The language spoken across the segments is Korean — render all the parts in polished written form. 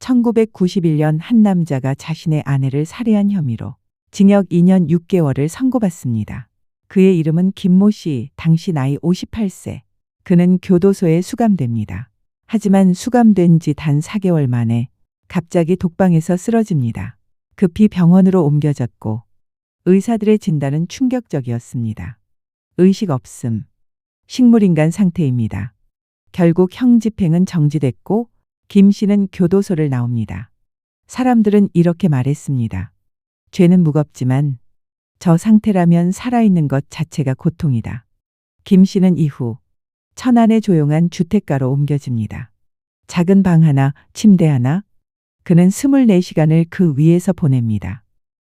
1991년 한 남자가 자신의 아내를 살해한 혐의로 징역 2년 6개월을 선고받습니다. 그의 이름은 김모 씨, 당시 나이 58세. 그는 교도소에 수감됩니다. 하지만 수감된 지 단 4개월 만에 갑자기 독방에서 쓰러집니다. 급히 병원으로 옮겨졌고 의사들의 진단은 충격적이었습니다. 의식 없음, 식물인간 상태입니다. 결국 형 집행은 정지됐고 김 씨는 교도소를 나옵니다. 사람들은 이렇게 말했습니다. 죄는 무겁지만 저 상태라면 살아있는 것 자체가 고통이다. 김 씨는 이후 천안의 조용한 주택가로 옮겨집니다. 작은 방 하나, 침대 하나, 그는 24시간을 그 위에서 보냅니다.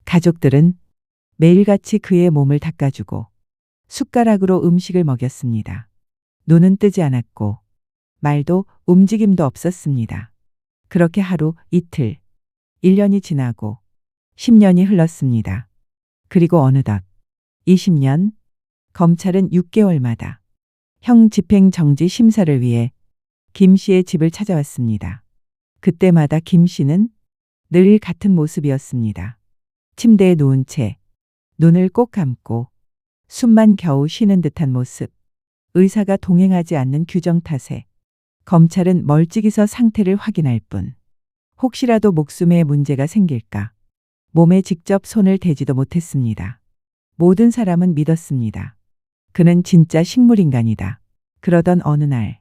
가족들은 매일같이 그의 몸을 닦아주고 숟가락으로 음식을 먹였습니다. 눈은 뜨지 않았고 말도 움직임도 없었습니다. 그렇게 하루, 이틀, 1년이 지나고 10년이 흘렀습니다. 그리고 어느덧 20년, 검찰은 6개월마다 형 집행 정지 심사를 위해 김 씨의 집을 찾아왔습니다. 그때마다 김 씨는 늘 같은 모습이었습니다. 침대에 누운 채 눈을 꼭 감고 숨만 겨우 쉬는 듯한 모습. 의사가 동행하지 않는 규정 탓에 검찰은 멀찍이서 상태를 확인할 뿐 혹시라도 목숨에 문제가 생길까 몸에 직접 손을 대지도 못했습니다. 모든 사람은 믿었습니다. 그는 진짜 식물인간이다. 그러던 어느 날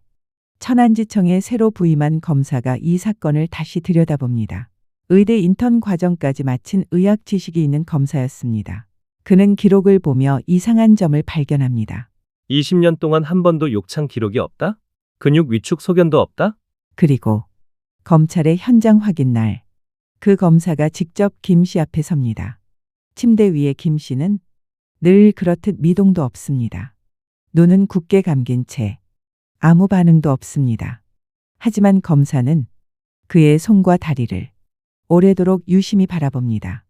천안지청에 새로 부임한 검사가 이 사건을 다시 들여다봅니다. 의대 인턴 과정까지 마친 의학 지식이 있는 검사였습니다. 그는 기록을 보며 이상한 점을 발견합니다. 20년 동안 한 번도 욕창 기록이 없다? 근육 위축 소견도 없다? 그리고 검찰의 현장 확인 날, 그 검사가 직접 김 씨 앞에 섭니다. 침대 위에 김 씨는 늘 그렇듯 미동도 없습니다. 눈은 굳게 감긴 채 아무 반응도 없습니다. 하지만 검사는 그의 손과 다리를 오래도록 유심히 바라봅니다.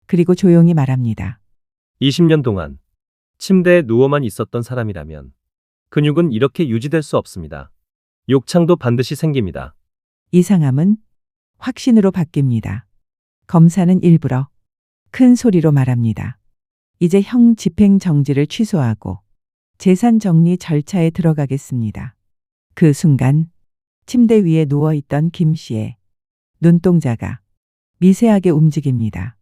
그리고 조용히 말합니다. 20년 동안 침대에 누워만 있었던 사람이라면 근육은 이렇게 유지될 수 없습니다. 욕창도 반드시 생깁니다. 이상함은 확신으로 바뀝니다. 검사는 일부러 큰 소리로 말합니다. 이제 형 집행 정지를 취소하고 재산 정리 절차에 들어가겠습니다. 그 순간 침대 위에 누워있던 김 씨의 눈동자가 미세하게 움직입니다.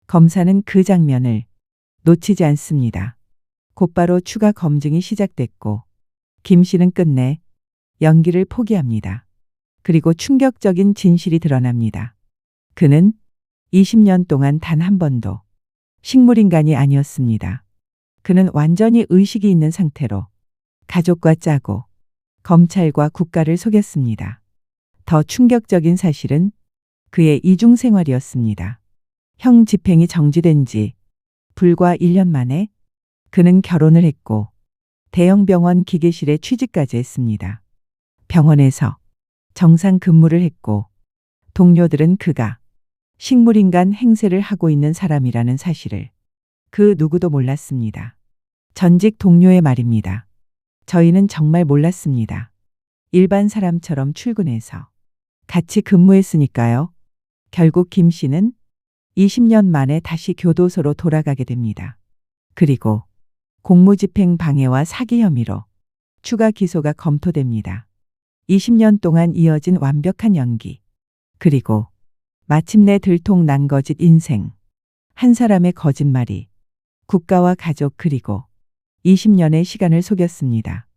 검사는 그 장면을 놓치지 않습니다. 곧바로 추가 검증이 시작됐고 김 씨는 끝내 연기를 포기합니다. 그리고 충격적인 진실이 드러납니다. 그는 20년 동안 단 한 번도 식물인간이 아니었습니다. 그는 완전히 의식이 있는 상태로 가족과 짜고 검찰과 국가를 속였습니다. 더 충격적인 사실은 그의 이중생활이었습니다. 형 집행이 정지된 지 불과 1년 만에 그는 결혼을 했고 대형 병원 기계실에 취직까지 했습니다. 병원에서 정상 근무를 했고 동료들은 그가 식물인간 행세를 하고 있는 사람이라는 사실을 그 누구도 몰랐습니다. 전직 동료의 말입니다. 저희는 정말 몰랐습니다. 일반 사람처럼 출근해서 같이 근무했으니까요. 결국 김 씨는 20년 만에 다시 교도소로 돌아가게 됩니다. 그리고 공무집행 방해와 사기 혐의로 추가 기소가 검토됩니다. 20년 동안 이어진 완벽한 연기. 그리고 마침내 들통난 거짓 인생. 한 사람의 거짓말이 국가와 가족 그리고 20년의 시간을 속였습니다.